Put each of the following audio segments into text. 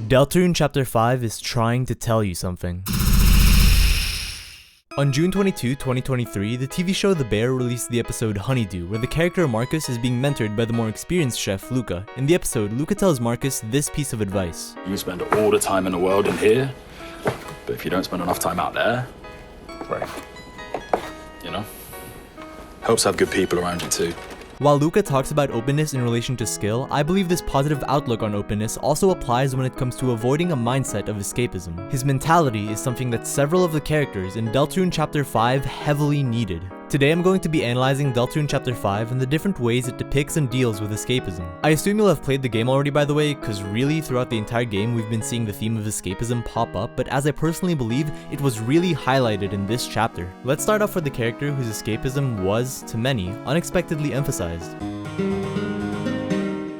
Deltarune Chapter 5 is trying to tell you something. On June 22, 2023, the TV show The Bear released the episode Honeydew, where the character Marcus is being mentored by the more experienced chef, Luca. In the episode, Luca tells Marcus this piece of advice. You can spend all the time in the world in here, but if you don't spend enough time out there, right, you know? Helps have good people around you too. While Luca talks about openness in relation to skill, I believe this positive outlook on openness also applies when it comes to avoiding a mindset of escapism. His mentality is something that several of the characters in Deltarune Chapter 5 heavily needed. Today I'm going to be analyzing Deltarune Chapter 5 and the different ways it depicts and deals with escapism. I assume you'll have played the game already, by the way, cause really throughout the entire game we've been seeing the theme of escapism pop up, but as I personally believe, it was really highlighted in this chapter. Let's start off with the character whose escapism was, to many, unexpectedly emphasized.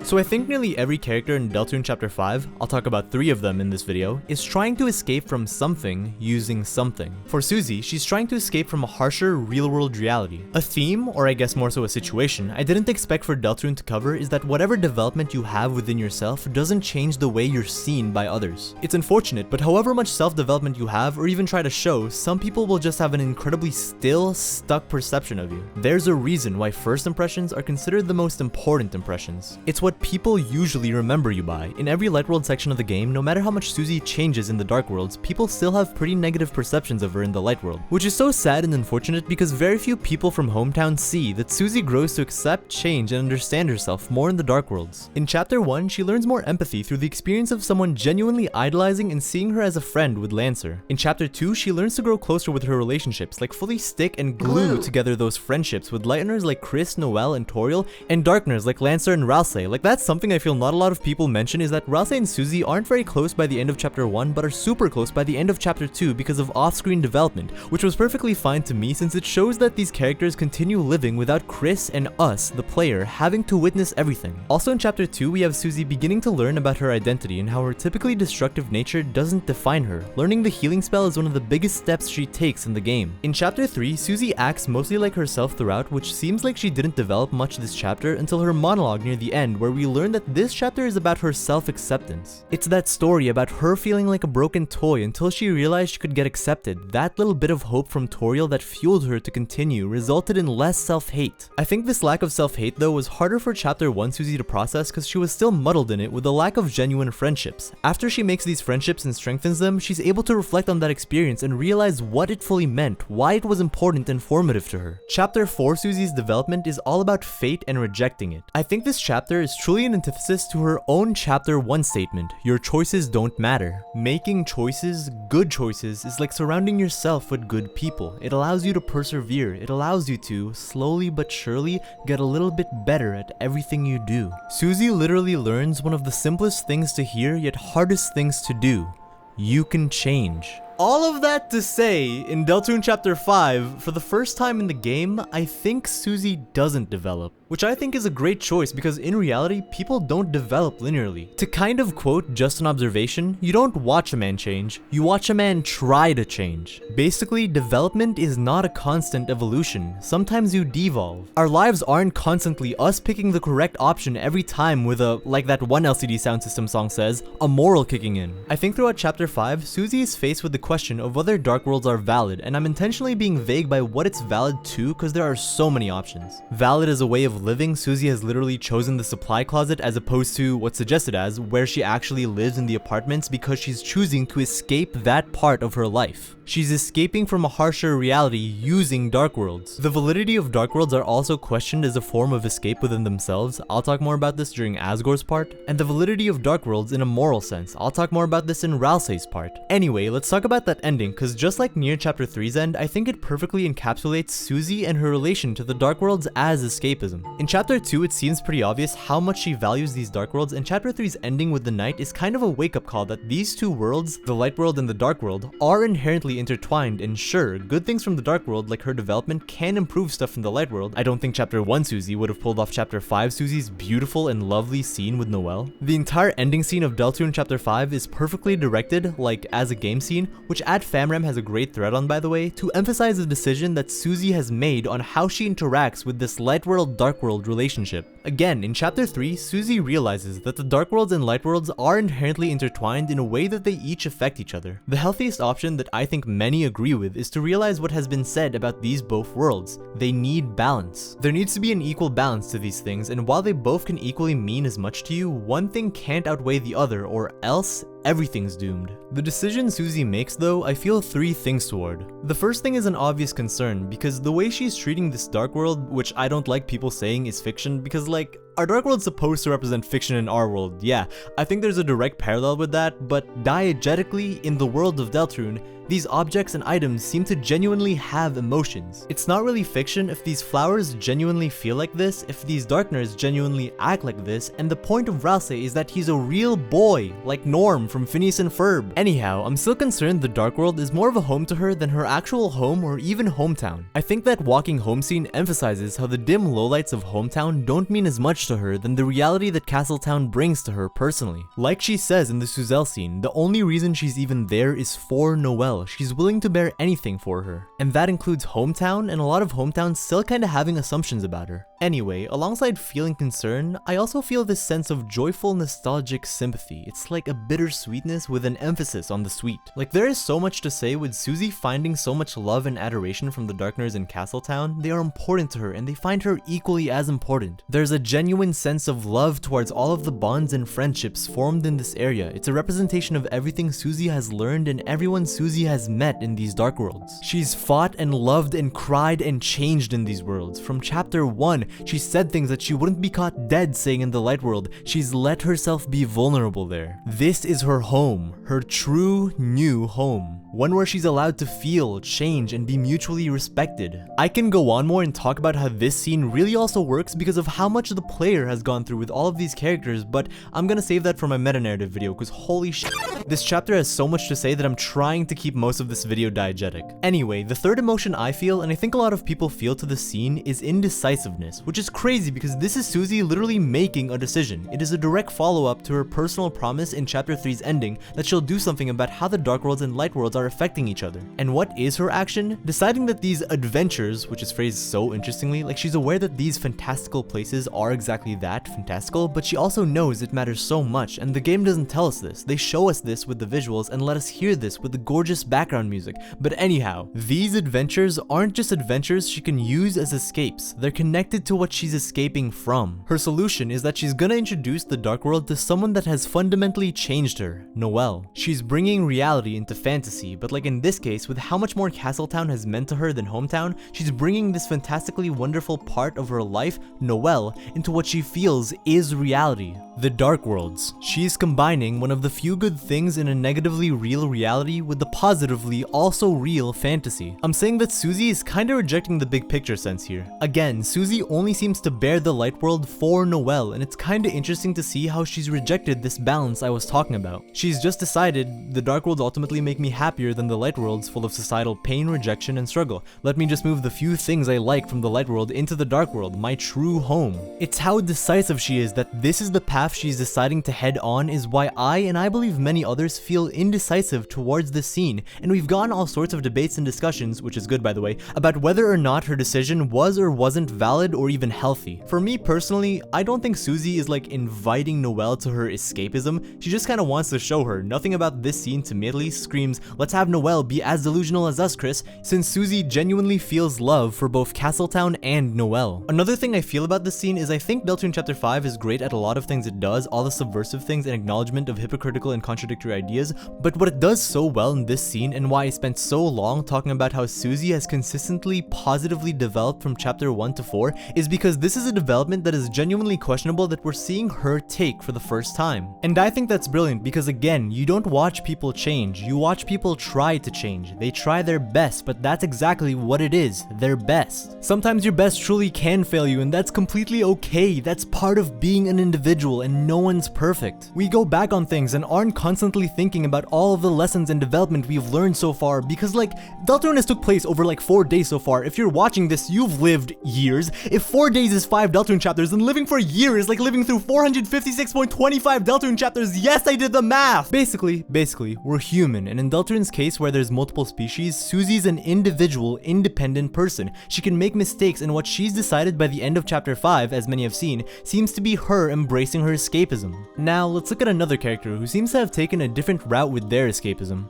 So I think nearly every character in Deltarune Chapter 5, I'll talk about 3 of them in this video, is trying to escape from something using something. For Susie, she's trying to escape from a harsher real-world reality. A theme, or I guess more so a situation, I didn't expect for Deltarune to cover is that whatever development you have within yourself doesn't change the way you're seen by others. It's unfortunate, but however much self-development you have or even try to show, some people will just have an incredibly still, stuck perception of you. There's a reason why first impressions are considered the most important impressions. It's what people usually remember you by. In every Lightworld section of the game, no matter how much Susie changes in the Dark Worlds, people still have pretty negative perceptions of her in the Lightworld, which is so sad and unfortunate because very few people from hometown see that Susie grows to accept change and understand herself more in the Dark Worlds. In Chapter 1, she learns more empathy through the experience of someone genuinely idolizing and seeing her as a friend with Lancer. In Chapter 2, she learns to grow closer with her relationships, like fully stick and glue together those friendships with Lighteners like Kris, Noelle, and Toriel, and Darkeners like Lancer and Ralsei. Like that's something I feel not a lot of people mention is that Ralsei and Susie aren't very close by the end of Chapter 1, but are super close by the end of Chapter 2 because of off-screen development, which was perfectly fine to me since it shows that these characters continue living without Kris and us, the player, having to witness everything. Also in Chapter 2, we have Susie beginning to learn about her identity and how her typically destructive nature doesn't define her. Learning the healing spell is one of the biggest steps she takes in the game. In Chapter 3, Susie acts mostly like herself throughout, which seems like she didn't develop much this chapter until her monologue near the end, where we learn that this chapter is about her self-acceptance. It's that story about her feeling like a broken toy until she realized she could get accepted. That little bit of hope from Toriel that fueled her to continue resulted in less self-hate. I think this lack of self-hate though was harder for Chapter 1 Susie to process because she was still muddled in it with the lack of genuine friendships. After she makes these friendships and strengthens them, she's able to reflect on that experience and realize what it fully meant, why it was important and formative to her. Chapter 4 Susie's development is all about fate and rejecting it. I think this chapter is truly an antithesis to her own Chapter 1 statement, your choices don't matter. Making choices, good choices, is like surrounding yourself with good people. It allows you to persevere. It allows you to, slowly but surely, get a little bit better at everything you do. Susie literally learns one of the simplest things to hear yet hardest things to do. You can change. All of that to say, in Deltarune Chapter 5, for the first time in the game, I think Susie doesn't develop. Which I think is a great choice because in reality, people don't develop linearly. To kind of quote just an observation, you don't watch a man change, you watch a man try to change. Basically, development is not a constant evolution. Sometimes you devolve. Our lives aren't constantly us picking the correct option every time with a, like that one LCD Sound System song says, a moral kicking in. I think throughout Chapter 5, Susie is faced with the question of whether Dark Worlds are valid, and I'm intentionally being vague by what it's valid to because there are so many options. Valid as a way of living, Susie has literally chosen the supply closet as opposed to what's suggested as where she actually lives in the apartments because she's choosing to escape that part of her life. She's escaping from a harsher reality using Dark Worlds. The validity of Dark Worlds are also questioned as a form of escape within themselves. I'll talk more about this during Asgore's part. And the validity of Dark Worlds in a moral sense. I'll talk more about this in Ralsei's part. Anyway, let's talk about that ending, because just like near Chapter 3's end, I think it perfectly encapsulates Susie and her relation to the Dark Worlds as escapism. In Chapter 2, it seems pretty obvious how much she values these Dark Worlds, and Chapter 3's ending with the Night is kind of a wake-up call that these two worlds, the Light World and the Dark World, are inherently intertwined, and sure, good things from the Dark World like her development can improve stuff in the Light World. I don't think Chapter 1 Susie would have pulled off Chapter 5 Susie's beautiful and lovely scene with Noelle. The entire ending scene of Deltarune Chapter 5 is perfectly directed, like as a game scene, which @famram has a great thread on by the way, to emphasize the decision that Susie has made on how she interacts with this light world dark world relationship. Again, in chapter 3, Susie realizes that the dark worlds and light worlds are inherently intertwined in a way that they each affect each other. The healthiest option that I think many agree with is to realize what has been said about these both worlds. They need balance. There needs to be an equal balance to these things, and while they both can equally mean as much to you, one thing can't outweigh the other, or else everything's doomed. The decision Susie makes though, I feel 3 things toward. The first thing is an obvious concern, because the way she's treating this dark world, which I don't like people saying is fiction, because like, our dark world's supposed to represent fiction in our world, yeah, I think there's a direct parallel with that, but diegetically, in the world of Deltarune, these objects and items seem to genuinely have emotions. It's not really fiction if these flowers genuinely feel like this, if these darkners genuinely act like this, and the point of Ralsei is that he's a real boy, like Norm from Phineas and Ferb. Anyhow, I'm still concerned the dark world is more of a home to her than her actual home or even hometown. I think that walking home scene emphasizes how the dim lowlights of hometown don't mean as much to her than the reality that Castletown brings to her personally. Like she says in the Suzel scene, the only reason she's even there is for Noelle. She's willing to bear anything for her. And that includes hometown, and a lot of hometowns still kinda having assumptions about her. Anyway, alongside feeling concern, I also feel this sense of joyful, nostalgic sympathy. It's like a bittersweetness with an emphasis on the sweet. Like, there is so much to say with Susie finding so much love and adoration from the Darkners in Castletown. They are important to her, and they find her equally as important. There's a genuine sense of love towards all of the bonds and friendships formed in this area. It's a representation of everything Susie has learned and everyone Susie has met in these dark worlds. She's fought and loved and cried and changed in these worlds. From chapter 1, she said things that she wouldn't be caught dead saying in the light world. She's let herself be vulnerable there. This is her home, her true new home. One where she's allowed to feel, change, and be mutually respected. I can go on more and talk about how this scene really also works because of how much the player has gone through with all of these characters, but I'm gonna save that for my meta-narrative video because holy shit. This chapter has so much to say that I'm trying to keep most of this video diegetic. Anyway, the third emotion I feel, and I think a lot of people feel to this scene, is indecisiveness, which is crazy because this is Susie literally making a decision. It is a direct follow-up to her personal promise in chapter 3's ending that she'll do something about how the dark worlds and light worlds are affecting each other. And what is her action? Deciding that these adventures, which is phrased so interestingly, like she's aware that these fantastical places are exactly that, fantastical, but she also knows it matters so much, and the game doesn't tell us this. They show us this with the visuals and let us hear this with the gorgeous background music. But anyhow, these adventures aren't just adventures she can use as escapes. They're connected to what she's escaping from. Her solution is that she's gonna introduce the dark world to someone that has fundamentally changed her, Noelle. She's bringing reality into fantasy, but like in this case, with how much more Castletown has meant to her than hometown, she's bringing this fantastically wonderful part of her life, Noelle, into what she feels is reality. The dark worlds. She's combining one of the few good things in a negatively real reality with the positively also real fantasy. I'm saying that Susie is kinda rejecting the big picture sense here. Again, Susie only seems to bear the light world for Noelle, and it's kinda interesting to see how she's rejected this balance I was talking about. She's just decided the dark worlds ultimately make me happier than the light worlds full of societal pain, rejection, and struggle. Let me just move the few things I like from the light world into the dark world, my true home. It's how decisive she is that this is the path she's deciding to head on is why I, and I believe many others, feel indecisive towards this scene, and we've gotten all sorts of debates and discussions, which is good by the way, about whether or not her decision was or wasn't valid or even healthy. For me personally, I don't think Susie is like inviting Noelle to her escapism. She just kinda wants to show her. Nothing about this scene to me at least screams, let's have Noelle be as delusional as us, Kris, since Susie genuinely feels love for both Castletown and Noelle. Another thing I feel about this scene is I think Deltarune Chapter 5 is great at a lot of things it does, all the subversive things and acknowledgement of hypocritical and contradictory ideas, but what it does so well in this scene and why I spent so long talking about how Susie has consistently positively developed from chapter 1 to 4 is because this is a development that is genuinely questionable that we're seeing her take for the first time. And I think that's brilliant because again, you don't watch people change, you watch people try to change. They try their best, but that's exactly what it is, their best. Sometimes your best truly can fail you, and that's completely okay. That's part of being an individual, and no one's perfect. We go back on things and aren't constantly thinking about all of the lessons and development we've learned so far because like, Deltarune has took place over like 4 days so far. If you're watching this, you've lived years. If If 4 days is 5 Deltarune chapters, then living for a year is like living through 456.25 Deltarune chapters. Yes, I did the math! Basically, we're human, and in Deltarune's case where there's multiple species, Susie's an individual, independent person. She can make mistakes, and what she's decided by the end of chapter 5, as many have seen, seems to be her embracing her escapism. Now, let's look at another character who seems to have taken a different route with their escapism.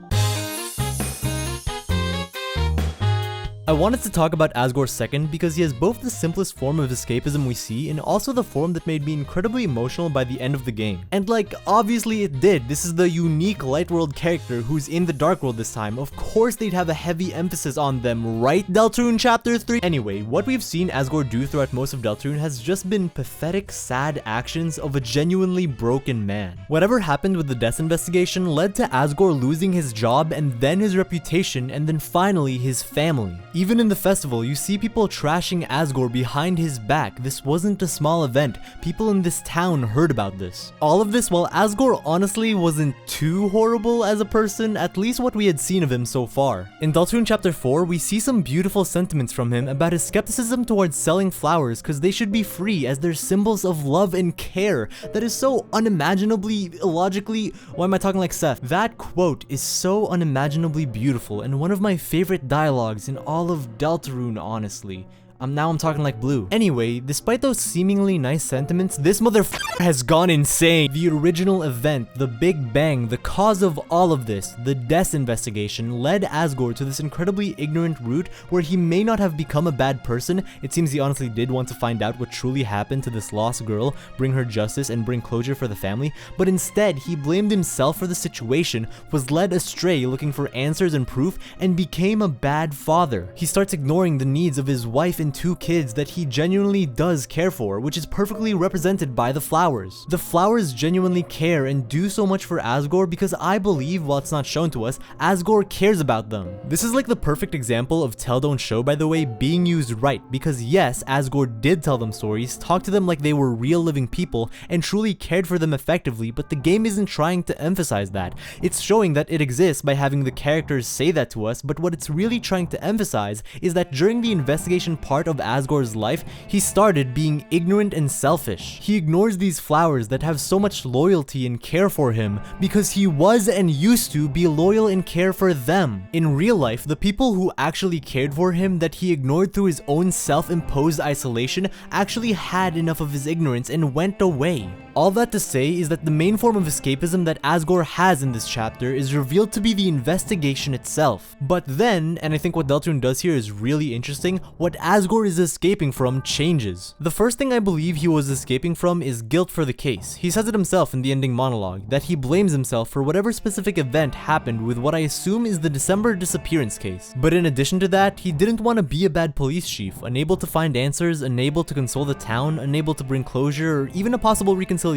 I wanted to talk about Asgore second because he has both the simplest form of escapism we see and also the form that made me incredibly emotional by the end of the game. And like, obviously it did. This is the unique light world character who's in the dark world this time. Of course they'd have a heavy emphasis on them, right, Deltarune Chapter 3? Anyway, what we've seen Asgore do throughout most of Deltarune has just been pathetic, sad actions of a genuinely broken man. Whatever happened with the death investigation led to Asgore losing his job and then his reputation and then finally his family. Even in the festival, you see people trashing Asgore behind his back. This wasn't a small event. People in this town heard about this. All of this while Asgore honestly wasn't too horrible as a person, at least what we had seen of him so far. In Deltarune Chapter 4, we see some beautiful sentiments from him about his skepticism towards selling flowers because they should be free as they're symbols of love and care. That is so unimaginably, illogically, why am I talking like Seth? That quote is so unimaginably beautiful and one of my favorite dialogues in all of Deltarune, honestly. Now I'm talking like Blue. Anyway, despite those seemingly nice sentiments, this motherfucker has gone insane. The original event, the Big Bang, the cause of all of this, the death investigation, led Asgore to this incredibly ignorant route where he may not have become a bad person. It seems he honestly did want to find out what truly happened to this lost girl, bring her justice, and bring closure for the family, but instead he blamed himself for the situation, was led astray looking for answers and proof, and became a bad father. He starts ignoring the needs of his wife and 2 kids that he genuinely does care for, which is perfectly represented by the flowers. The flowers genuinely care and do so much for Asgore because I believe, while it's not shown to us, Asgore cares about them. This is like the perfect example of tell don't show, by the way, being used right, because yes, Asgore did tell them stories, talk to them like they were real living people, and truly cared for them effectively, but the game isn't trying to emphasize that. It's showing that it exists by having the characters say that to us, but what it's really trying to emphasize is that during the investigation part of Asgore's life, he started being ignorant and selfish. He ignores these flowers that have so much loyalty and care for him because he was and used to be loyal and care for them. In real life, the people who actually cared for him that he ignored through his own self-imposed isolation actually had enough of his ignorance and went away. All that to say is that the main form of escapism that Asgore has in this chapter is revealed to be the investigation itself. But then, and I think what Deltarune does here is really interesting, what Asgore is escaping from changes. The first thing I believe he was escaping from is guilt for the case. He says it himself in the ending monologue, that he blames himself for whatever specific event happened with what I assume is the December disappearance case. But in addition to that, he didn't want to be a bad police chief, unable to find answers, unable to console the town, unable to bring closure, or even a possible reconciliation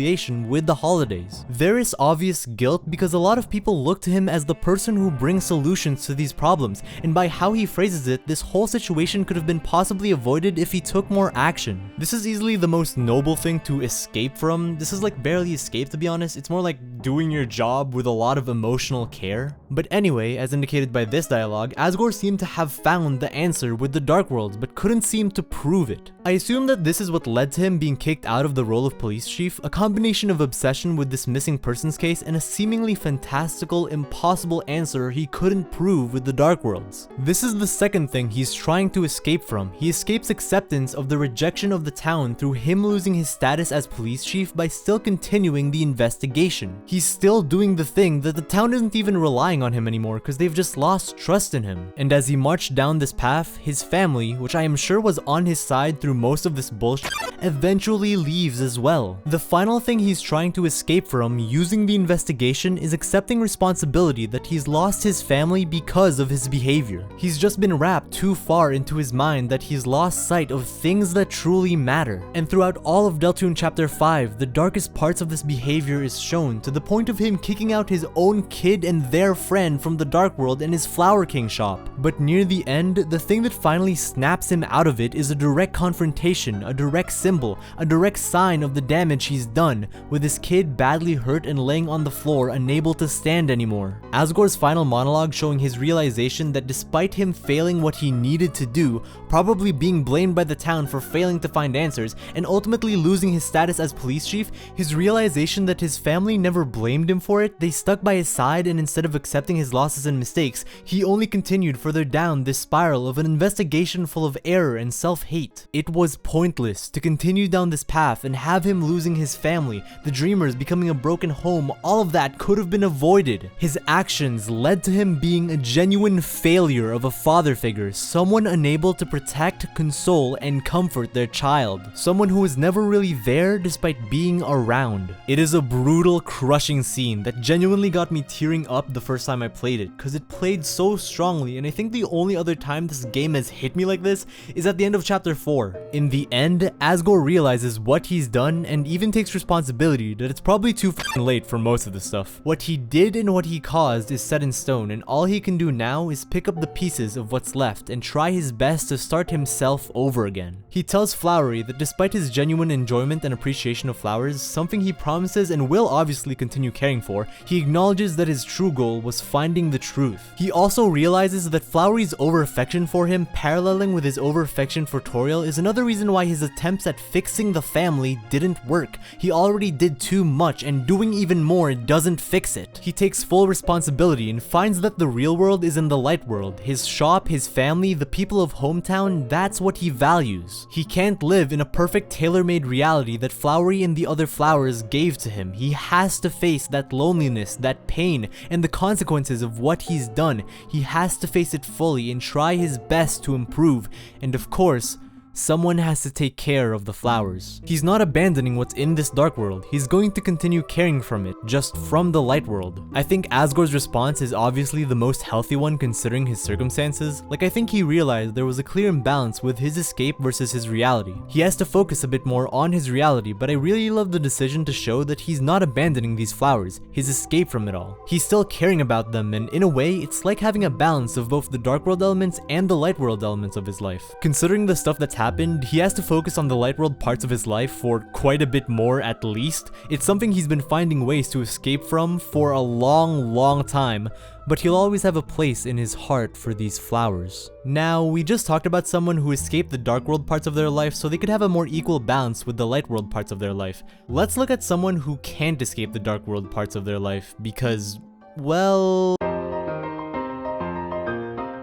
with the holidays. There is obvious guilt because a lot of people look to him as the person who brings solutions to these problems, and by how he phrases it, this whole situation could have been possibly avoided if he took more action. This is easily the most noble thing to escape from. This is like barely escape, to be honest. It's more like doing your job with a lot of emotional care. But anyway, as indicated by this dialogue, Asgore seemed to have found the answer with the Dark Worlds, but couldn't seem to prove it. I assume that this is what led to him being kicked out of the role of police chief, a combination of obsession with this missing persons case and a seemingly fantastical, impossible answer he couldn't prove with the Dark Worlds. This is the second thing he's trying to escape from. He escapes acceptance of the rejection of the town through him losing his status as police chief by still continuing the investigation. He's still doing the thing that the town isn't even relying on him anymore because they've just lost trust in him. And as he marched down this path, his family, which I am sure was on his side through most of this bullshit, eventually leaves as well. The final thing he's trying to escape from using the investigation is accepting responsibility that he's lost his family because of his behavior. He's just been wrapped too far into his mind that he's lost sight of things that truly matter. And throughout all of Deltarune Chapter 5, the darkest parts of this behavior is shown to the point of him kicking out his own kid and their friend from the Dark World and his Flower King shop. But near the end, the thing that finally snaps him out of it is a direct confrontation, a direct symbol, a direct sign of the damage he's done, with his kid badly hurt and laying on the floor unable to stand anymore. Asgore's final monologue showing his realization that despite him failing what he needed to do, probably probably being blamed by the town for failing to find answers, and ultimately losing his status as police chief, his realization that his family never blamed him for it, they stuck by his side, and instead of accepting his losses and mistakes, he only continued further down this spiral of an investigation full of error and self-hate. It was pointless to continue down this path and have him losing his family, the dreamers becoming a broken home. All of that could have been avoided. His actions led to him being a genuine failure of a father figure, someone unable to protect, console, and comfort their child, someone who was never really there despite being around. It is a brutal, crushing scene that genuinely got me tearing up the first time I played it, because it played so strongly, and I think the only other time this game has hit me like this is at the end of chapter 4. In the end, Asgore realizes what he's done and even takes responsibility that it's probably too f***ing late for most of this stuff. What he did and what he caused is set in stone, and all he can do now is pick up the pieces of what's left and try his best to start himself over again. He tells Flowery that despite his genuine enjoyment and appreciation of flowers, something he promises and will obviously continue caring for, he acknowledges that his true goal was finding the truth. He also realizes that Flowery's over-affection for him, paralleling with his over-affection for Toriel, is another reason why his attempts at fixing the family didn't work. He already did too much, and doing even more doesn't fix it. He takes full responsibility and finds that the real world is in the light world. His shop, his family, the people of hometown, that's what he values. He can't live in a perfect tailor-made reality that Flowery and the other flowers gave to him. He has to face that loneliness, that pain, and the consequences of what he's done. He has to face it fully and try his best to improve, and of course, someone has to take care of the flowers. He's not abandoning what's in this dark world. He's going to continue caring from it, just from the light world. I think Asgore's response is obviously the most healthy one considering his circumstances. Like, I think he realized there was a clear imbalance with his escape versus his reality. He has to focus a bit more on his reality, but I really love the decision to show that he's not abandoning these flowers, his escape from it all. He's still caring about them, and in a way, it's like having a balance of both the dark world elements and the light world elements of his life. Considering the stuff that's happened, he has to focus on the light world parts of his life for quite a bit more at least. It's something he's been finding ways to escape from for a long time, but he'll always have a place in his heart for these flowers. Now, we just talked about someone who escaped the dark world parts of their life so they could have a more equal balance with the light world parts of their life. Let's look at someone who can't escape the dark world parts of their life because, well,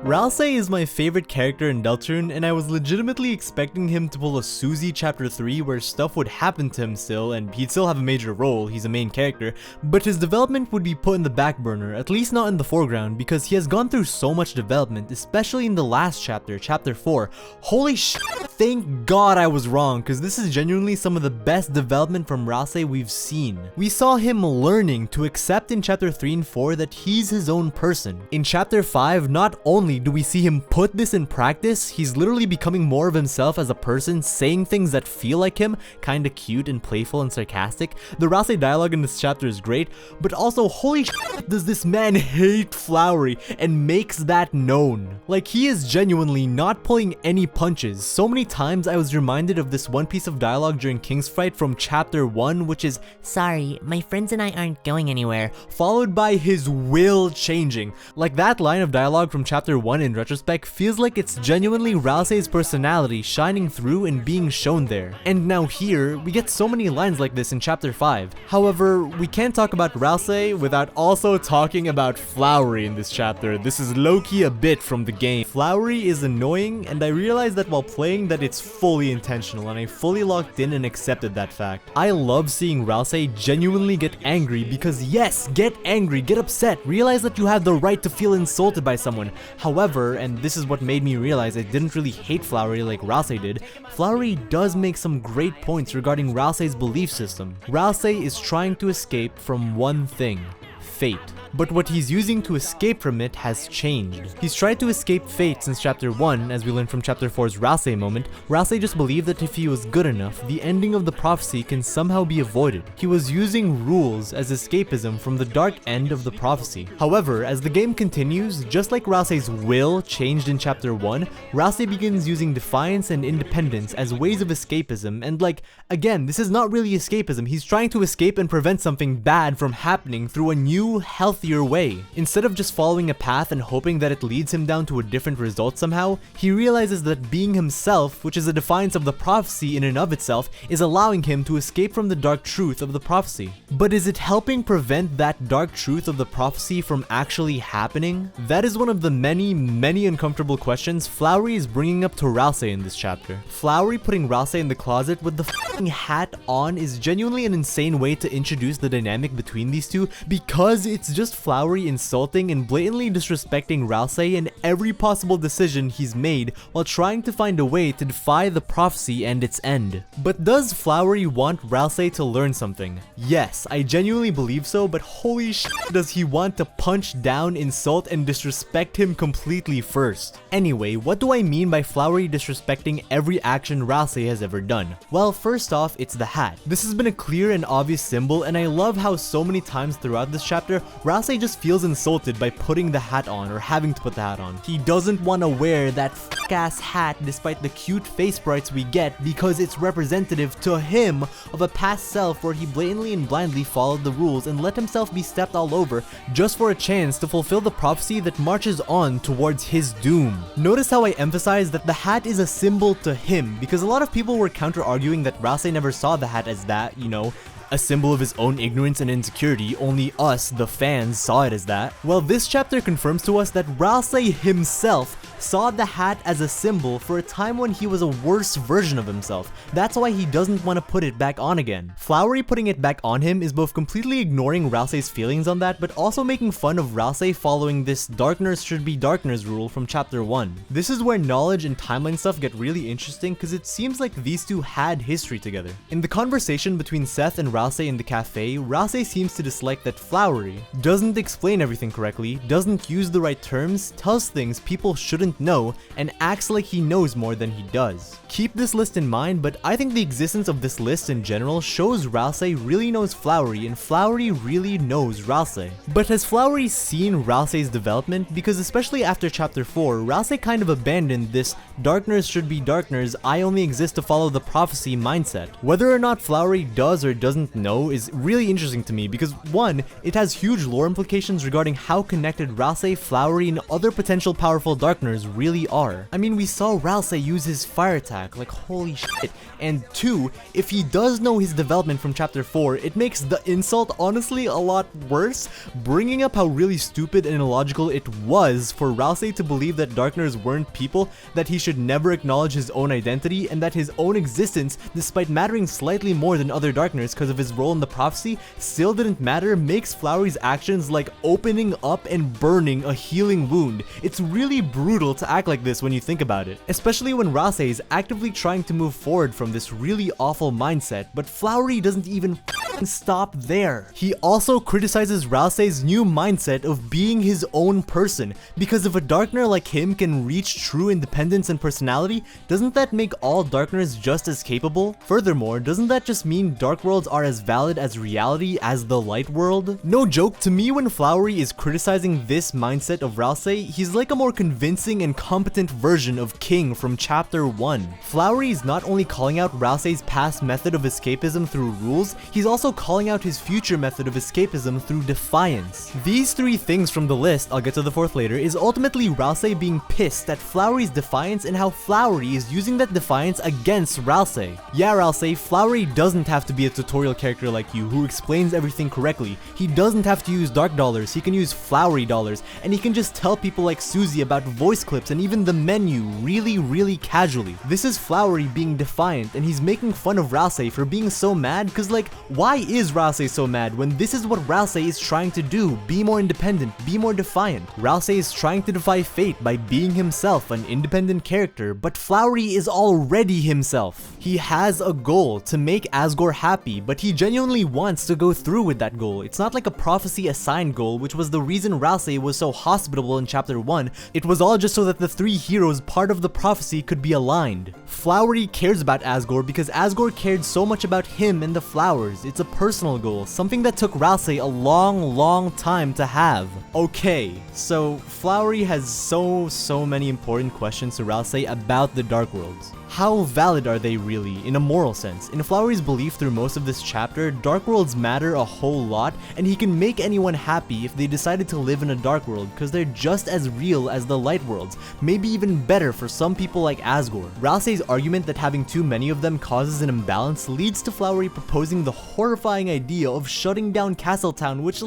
Ralsei is my favorite character in Deltarune, and I was legitimately expecting him to pull a Susie chapter 3 where stuff would happen to him still and he'd still have a major role, he's a main character, but his development would be put in the back burner, at least not in the foreground, because he has gone through so much development, especially in the last chapter, chapter 4. Holy shit, thank God I was wrong, because this is genuinely some of the best development from Ralsei we've seen. We saw him learning to accept in chapter 3 and 4 that he's his own person. In chapter 5, not only do we see him put this in practice, he's literally becoming more of himself as a person, saying things that feel like him, kinda cute and playful and sarcastic. The Ralsei dialogue in this chapter is great, but also holy shit does this man hate Flowery and makes that known. Like, he is genuinely not pulling any punches. So many times I was reminded of this one piece of dialogue during King's Fight from chapter 1, which is, "Sorry, my friends and I aren't going anywhere," followed by his will changing. Like, that line of dialogue from chapter 1 in retrospect feels like it's genuinely Ralsei's personality shining through and being shown there. And now here, we get so many lines like this in chapter 5. However, we can't talk about Ralsei without also talking about Flowery in this chapter. This is low-key a bit from the game. Flowery is annoying, and I realized that while playing that it's fully intentional, and I fully locked in and accepted that fact. I love seeing Ralsei genuinely get angry because yes, get angry, get upset, realize that you have the right to feel insulted by someone. However, and this is what made me realize I didn't really hate Flowery like Ralsei did, Flowery does make some great points regarding Ralsei's belief system. Ralsei is trying to escape from one thing: fate. But what he's using to escape from it has changed. He's tried to escape fate since chapter 1, as we learned from chapter 4's Ralsei moment. Ralsei just believed that if he was good enough, the ending of the prophecy can somehow be avoided. He was using rules as escapism from the dark end of the prophecy. However, as the game continues, just like Ralsei's will changed in chapter 1, Ralsei begins using defiance and independence as ways of escapism, and like, again, this is not really escapism. He's trying to escape and prevent something bad from happening through a new, healthy healthier way. Instead of just following a path and hoping that it leads him down to a different result somehow, he realizes that being himself, which is a defiance of the prophecy in and of itself, is allowing him to escape from the dark truth of the prophecy. But is it helping prevent that dark truth of the prophecy from actually happening? That is one of the many uncomfortable questions Flowery is bringing up to Ralsei in this chapter. Flowery putting Ralsei in the closet with the f***ing hat on is genuinely an insane way to introduce the dynamic between these two, because it's just Flowery insulting and blatantly disrespecting Ralsei in every possible decision he's made while trying to find a way to defy the prophecy and its end. But does Flowery want Ralsei to learn something? Yes, I genuinely believe so, but holy shit, does he want to punch down, insult, and disrespect him completely first. Anyway, what do I mean by Flowery disrespecting every action Ralsei has ever done? Well, first off, it's the hat. This has been a clear and obvious symbol, and I love how so many times throughout this chapter, Ralsei just feels insulted by putting the hat on or having to put the hat on. He doesn't want to wear that f***ass hat despite the cute face sprites we get, because it's representative to him of a past self where he blatantly and blindly followed the rules and let himself be stepped all over just for a chance to fulfill the prophecy that marches on towards his doom. Notice how I emphasize that the hat is a symbol to him, because a lot of people were counter-arguing that Ralsei never saw the hat as that, you know, a symbol of his own ignorance and insecurity, only us, the fans, saw it as that. Well, this chapter confirms to us that Ralsei himself saw the hat as a symbol for a time when he was a worse version of himself. That's why he doesn't want to put it back on again. Flowery putting it back on him is both completely ignoring Ralsei's feelings on that, but also making fun of Ralsei following this darkness should be darkness rule from chapter 1. This is where knowledge and timeline stuff get really interesting, because it seems like these two had history together. In the conversation between Seth and Ralsei in the cafe, Ralsei seems to dislike that Flowery doesn't explain everything correctly, doesn't use the right terms, tells things people shouldn't know, and acts like he knows more than he does. Keep this list in mind, but I think the existence of this list in general shows Ralsei really knows Flowery and Flowery really knows Ralsei. But has Flowery seen Ralsei's development? Because especially after chapter 4, Ralsei kind of abandoned this darkness should be darkness, I only exist to follow the prophecy mindset. Whether or not Flowery does or doesn't know is really interesting to me, because one, it has huge lore implications regarding how connected Ralsei, Flowery, and other potential powerful darkners really are. I mean, we saw Ralsei use his fire attack, like holy shit. And two, if he does know his development from chapter 4, it makes the insult honestly a lot worse, bringing up how really stupid and illogical it was for Ralsei to believe that darkners weren't people, that he should never acknowledge his own identity, and that his own existence, despite mattering slightly more than other darkners because of his role in the prophecy, still didn't matter, makes Flowery's actions like opening up and burning a healing wound. It's really brutal to act like this when you think about it, especially when Ralsei is actively trying to move forward from this really awful mindset, but Flowery doesn't even stop there. He also criticizes Ralsei's new mindset of being his own person, because if a darkner like him can reach true independence and personality, doesn't that make all darkners just as capable? Furthermore, doesn't that just mean dark worlds are as valid as reality as the light world? No joke, to me when Flowery is criticizing this mindset of Ralsei, he's like a more convincing and competent version of King from chapter 1. Flowery is not only calling out Ralsei's past method of escapism through rules, he's also calling out his future method of escapism through defiance. These three things from the list, I'll get to the fourth later, is ultimately Ralsei being pissed at Flowery's defiance and how Flowery is using that defiance against Ralsei. Yeah, Ralsei, Flowery doesn't have to be a tutorial character like you who explains everything correctly. He doesn't have to use dark dollars, he can use Flowery dollars, and he can just tell people like Susie about voice clips and even the menu really casually. This is Flowery being defiant, and he's making fun of Ralsei for being so mad, because like, why is Ralsei so mad when this is what Ralsei is trying to do? Be more independent, be more defiant. Ralsei is trying to defy fate by being himself, an independent character, but Flowery is already himself. He has a goal to make Asgore happy, but he genuinely wants to go through with that goal. It's not like a prophecy assigned goal, which was the reason Ralsei was so hospitable in chapter 1. It was all just so that the three heroes part of the prophecy could be aligned. Flowery cares about Asgore because Asgore cared so much about him and the flowers. It's a personal goal, something that took Ralsei a long time to have. Okay, so Flowery has so many important questions to Ralsei about the Dark Worlds. how valid are they really in a moral sense? In Flowery's belief through most of this chapter, dark worlds matter a whole lot, and he can make anyone happy if they decided to live in a dark world because they're just as real as the light worlds, maybe even better for some people like Asgore. Ralsei's argument that having too many of them causes an imbalance leads to Flowery proposing the horrifying idea of shutting down Castletown, which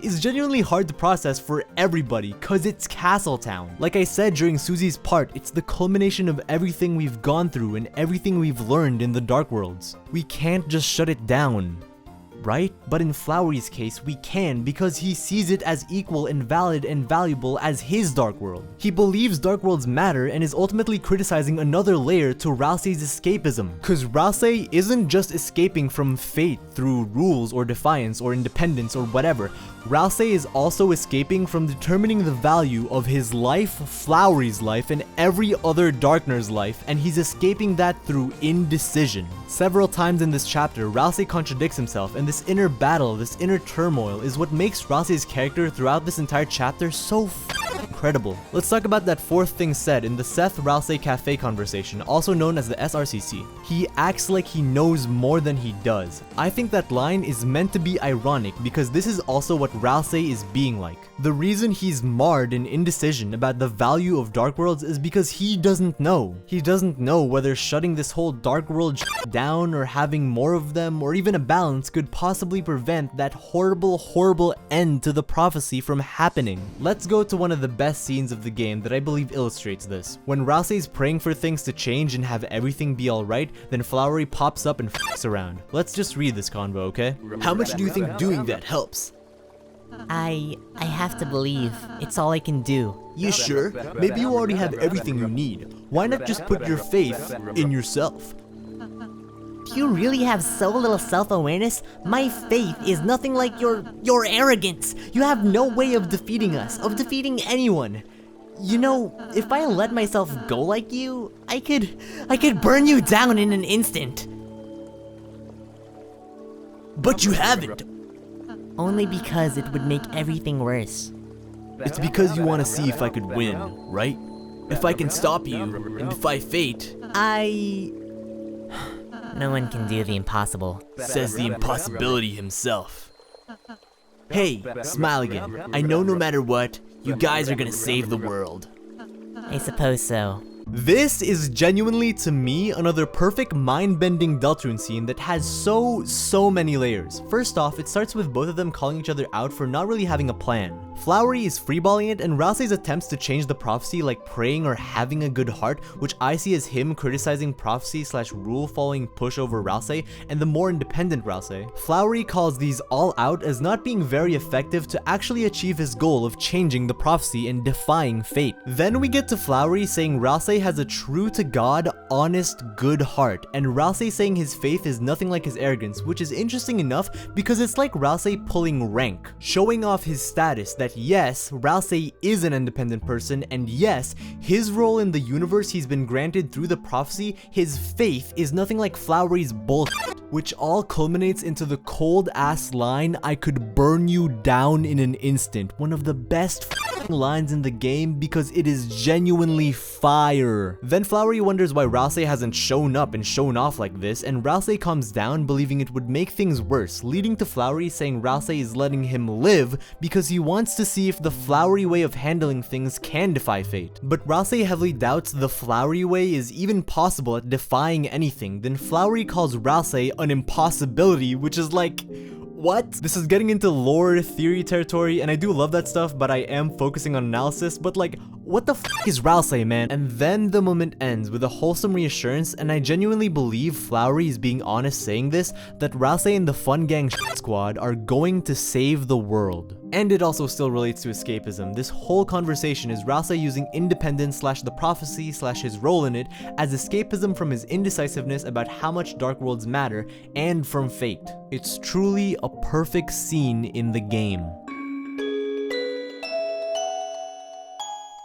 is genuinely hard to process for everybody, cause it's Castletown. Like I said during Susie's part, it's the culmination of everything we've gone through and everything we've learned in the Dark Worlds. We can't just shut it down, right? But in Flowery's case, we can, because he sees it as equal and valid and valuable as his Dark World. He believes Dark Worlds matter and is ultimately criticizing another layer to Ralsei's escapism. Cause Ralsei isn't just escaping from fate through rules or defiance or independence or whatever. Ralsei is also escaping from determining the value of his life, Flowery's life, and every other Darkner's life, and he's escaping that through indecision. Several times in this chapter, Ralsei contradicts himself, and this inner battle, this inner turmoil, is what makes Ralsei's character throughout this entire chapter so incredible. Let's talk about that fourth thing said in the Seth Ralsei Cafe conversation, also known as the SRCC. He acts like he knows more than he does. I think that line is meant to be ironic because this is also what Ralsei is being like. The reason he's marred in indecision about the value of Dark Worlds is because he doesn't know. He doesn't know whether shutting this whole Dark World down or having more of them or even a balance could possibly prevent that horrible end to the prophecy from happening. Let's go to one of the best scenes of the game that I believe illustrates this. When Ralsei's praying for things to change and have everything be alright, then Flowery pops up and f***s around. Let's just read this convo, okay? How much do you think doing that helps? I have to believe. It's all I can do. You sure? Maybe you already have everything you need. Why not just put your faith in yourself? Do you really have so little self-awareness? My faith is nothing like your arrogance. You have no way of defeating us, of defeating anyone. You know, if I let myself go like you, I could burn you down in an instant. But you haven't. Only because it would make everything worse. It's because you want to see if I could win, right? If I can stop you and defy fate. No one can do the impossible. Says the impossibility himself. Hey, smile again. I know no matter what, you guys are gonna save the world. I suppose so. This is genuinely, to me, another perfect mind-bending Deltarune scene that has so many layers. First off, it starts with both of them calling each other out for not really having a plan. Flowery is freeballing it, and Ralsei's attempts to change the prophecy like praying or having a good heart, which I see as him criticizing prophecy / rule following push over Ralsei and the more independent Ralsei. Flowery calls these all out as not being very effective to actually achieve his goal of changing the prophecy and defying fate. Then we get to Flowery saying Ralsei has a true to God, honest, good heart, and Ralsei saying his faith is nothing like his arrogance, which is interesting enough because it's like Ralsei pulling rank, showing off his status that yes, Ralsei is an independent person, and yes, his role in the universe he's been granted through the prophecy, his faith, is nothing like Flowery's bullshit, which all culminates into the cold ass line, "I could burn you down in an instant," one of the best lines in the game because it is genuinely fire. Then Flowery wonders why Ralsei hasn't shown up and shown off like this, and Ralsei calms down, believing it would make things worse, leading to Flowery saying Ralsei is letting him live because he wants to see if the Flowery way of handling things can defy fate. But Ralsei heavily doubts the Flowery way is even possible at defying anything. Then Flowery calls Ralsei an impossibility, which is like, what? This is getting into lore theory territory, and I do love that stuff, but I am focusing on analysis, but like, what the f is Ralsei, man? And then the moment ends with a wholesome reassurance, and I genuinely believe Flowery is being honest saying this, that Ralsei and the Fun Gang squad are going to save the world. And it also still relates to escapism. This whole conversation is Ralsei using independence / the prophecy / his role in it as escapism from his indecisiveness about how much Dark Worlds matter and from fate. It's truly a perfect scene in the game.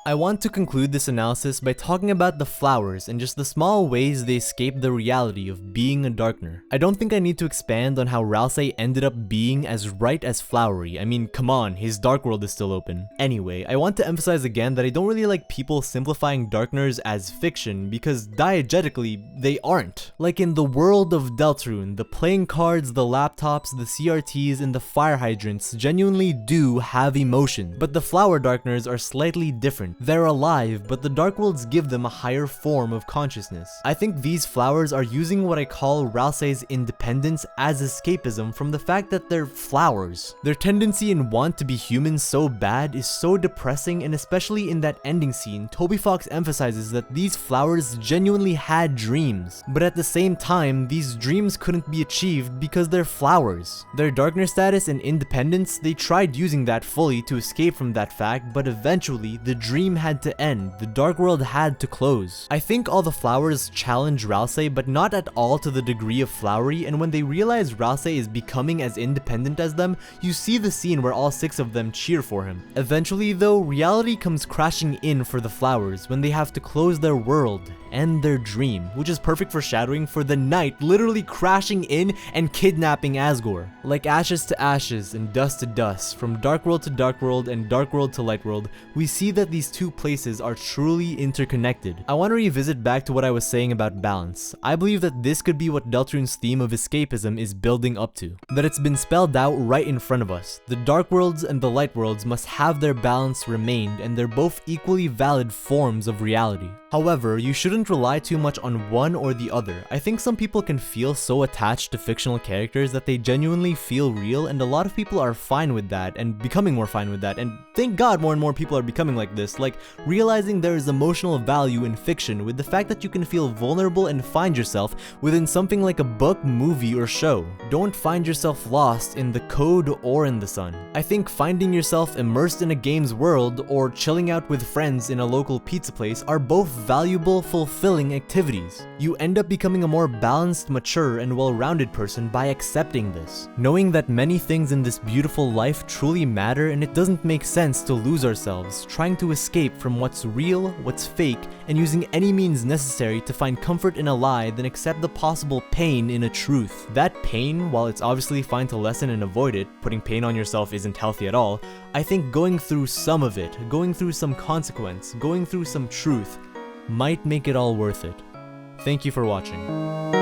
I want to conclude this analysis by talking about the flowers and just the small ways they escape the reality of being a Darkner. I don't think I need to expand on how Ralsei ended up being as right as Flowery. I mean, come on, his dark world is still open. Anyway, I want to emphasize again that I don't really like people simplifying Darkners as fiction because diegetically, they aren't. Like in the world of Deltarune, the playing cards, the laptops, the CRTs, and the fire hydrants genuinely do have emotion, but the flower Darkners are slightly different. They're alive, but the Dark Worlds give them a higher form of consciousness. I think these flowers are using what I call Ralsei's independence as escapism from the fact that they're flowers. Their tendency and want to be human so bad is so depressing, and especially in that ending scene, Toby Fox emphasizes that these flowers genuinely had dreams. But at the same time, these dreams couldn't be achieved because they're flowers. Their Darkner status and independence, they tried using that fully to escape from that fact, but eventually, the dream had to end, the Dark World had to close. I think all the flowers challenge Ralsei, but not at all to the degree of Flowery, and when they realize Ralsei is becoming as independent as them, you see the scene where all 6 of them cheer for him. Eventually though, reality comes crashing in for the flowers when they have to close their world and their dream, which is perfect foreshadowing for the night literally crashing in and kidnapping Asgore. Like ashes to ashes and dust to dust, from dark world to dark world and dark world to light world, we see that these two places are truly interconnected. I want to revisit back to what I was saying about balance. I believe that this could be what Deltarune's theme of escapism is building up to. That it's been spelled out right in front of us. The dark worlds and the light worlds must have their balance remained, and they're both equally valid forms of reality. However, you shouldn't rely too much on one or the other. I think some people can feel so attached to fictional characters that they genuinely feel real, and a lot of people are fine with that and becoming more fine with that, and thank God more and more people are becoming like this, like realizing there is emotional value in fiction with the fact that you can feel vulnerable and find yourself within something like a book, movie, or show. Don't find yourself lost in the code or in the sun. I think finding yourself immersed in a game's world or chilling out with friends in a local pizza place are both valuable, fulfilling activities. You end up becoming a more balanced, mature, and well-rounded person by accepting this. Knowing that many things in this beautiful life truly matter, and it doesn't make sense to lose ourselves, trying to escape from what's real, what's fake, and using any means necessary to find comfort in a lie than accept the possible pain in a truth. That pain, while it's obviously fine to lessen and avoid it, putting pain on yourself isn't healthy at all, I think going through some of it, going through some consequence, going through some truth, might make it all worth it. Thank you for watching.